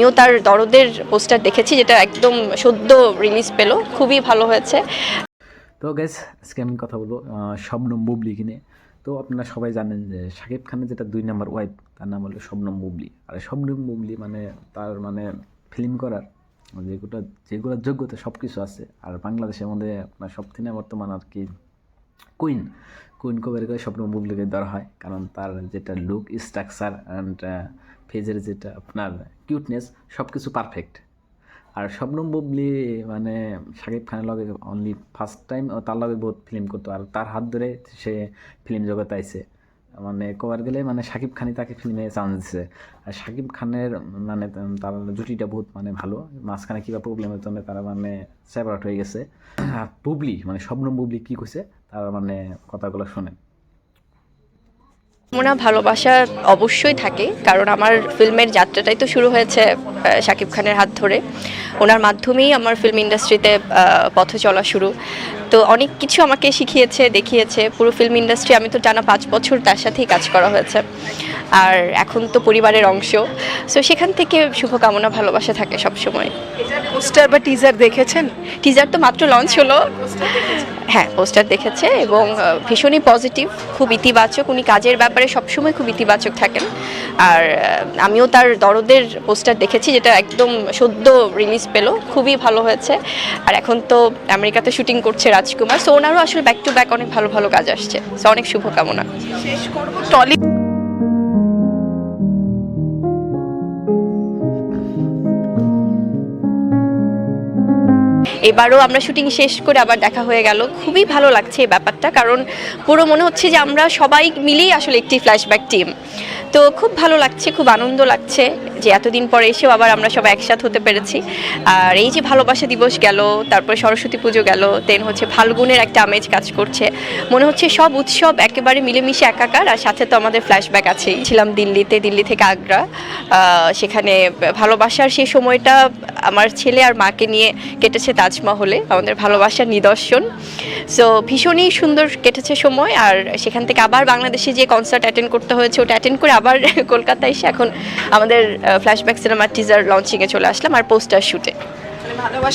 আমিও তার দরদের পোস্টার দেখেছি, যেটা একদম সদ্য রিলিজ পেলো, খুবই ভালো হয়েছে। তো গ্যাস আজকে আমি কথা বলবো শবনম বুবলিকে নিয়ে। তো আপনারা সবাই জানেন যে শাকিব খানের যেটা 2 নম্বর ওয়াইফ, তার নাম হলো শবনম বুবলি। আর শবনম বুবলি মানে তার মানে ফিল্ম করার যেগুলো যোগ্যতা সব কিছু আছে। আর বাংলাদেশের মধ্যে আপনার সবথেকে বর্তমান আর কি কুইন কবের করে শবনম বুবলিকে ধরা হয়, কারণ তার যেটা লুক স্ট্রাকচার অ্যান্ড ফেজের যেটা আপনার কিউটনেস সব কিছু পারফেক্ট। আর শবনম বুবলি মানে শাকিব খানের লগে অনলি ফার্স্ট টাইম তার লগে বহুত ফিল্ম করতো, আর তার হাত ধরে সে ফিল্ম জগতে আইছে। মানে কবার গেলে মানে শাকিব খানই তাকে ফিল্মে চান্স দিচ্ছে। আর শাকিব খানের মানে তার জুটিটা বহুত মানে ভালো, মাঝখানে কিবা প্রবলেমের জন্য তারা মানে সেপারেট হয়ে গেছে। বুবলি মানে শবনম বুবলি কী কইছে তার মানে কথাগুলো শোনেন। কামনা ভালোবাসা অবশ্যই থাকে, কারণ আমার ফিল্মের যাত্রাটাই তো শুরু হয়েছে শাকিব খানের হাত ধরে। ওনার মাধ্যমেই আমার ফিল্ম ইন্ডাস্ট্রিতে পথ চলা শুরু। তো অনেক কিছু আমাকে শিখিয়েছে, দেখিয়েছে। পুরো ফিল্ম ইন্ডাস্ট্রি আমি তো টানা 5 বছর তার সাথেই কাজ করা হয়েছে, আর এখন তো পরিবারের অংশ। সো সেখান থেকে শুভকামনা ভালোবাসা থাকে সবসময়। পোস্টার বা টিজার দেখেছেন? টিজার তো মাত্র লঞ্চ হলো। হ্যাঁ, পোস্টার দেখেছে এবং ভীষণই পজিটিভ, খুব ইতিবাচক। উনি কাজের ব্যাপারে সবসময় খুব ইতিবাচক থাকেন। আর আমিও তার দরদের পোস্টার দেখেছি, যেটা একদম সদ্য রিলিজ পেলো, খুবই ভালো হয়েছে। আর এখন তো আমেরিকাতে শুটিং করছে রাজকুমার। সো ওনারও আসলে ব্যাক টু ব্যাক অনেক ভালো ভালো কাজ আসছে। সো অনেক শুভকামনা। শেষ করব টলি। এবারও আমরা শুটিং শেষ করে আবার দেখা হয়ে গেল, খুবই ভালো লাগছে এই ব্যাপারটা, কারণ পুরো মনে হচ্ছে যে আমরা সবাই মিলেই আসলে একটি ফ্ল্যাশব্যাক টিম। তো খুব ভালো লাগছে, খুব আনন্দ লাগছে যে এতদিন পরে এসেও আবার আমরা সবাই একসাথে হতে পেরেছি। আর এই যে ভালোবাসা দিবস গেল, তারপরে সরস্বতী পুজো গেল, দেন হচ্ছে ফাল্গুনের একটা আমেজ কাজ করছে। মনে হচ্ছে সব উৎসব একেবারে মিলেমিশে একাকার। আর সাথে তো আমাদের ফ্ল্যাশব্যাক আছেই। ছিলাম দিল্লিতে, দিল্লি থেকে আগ্রা। সেখানে ভালোবাসার সেই সময়টা আমার ছেলে আর মাকে নিয়ে কেটেছে তাজমহলে, আমাদের ভালোবাসার নিদর্শন। সো ভীষণই সুন্দর কেটেছে সময়। আর সেখান থেকে আবার বাংলাদেশে যে কনসার্ট অ্যাটেন্ড করতে হয়েছে, ওটা অ্যাটেন্ড করে আবার কলকাতায় এসে এখন আমাদের ফ্ল্যাশব্যাক সিনেমার টিজার লঞ্চিংয়ে চলে আসলাম আর পোস্টার শ্যুটে। ভালোবাসা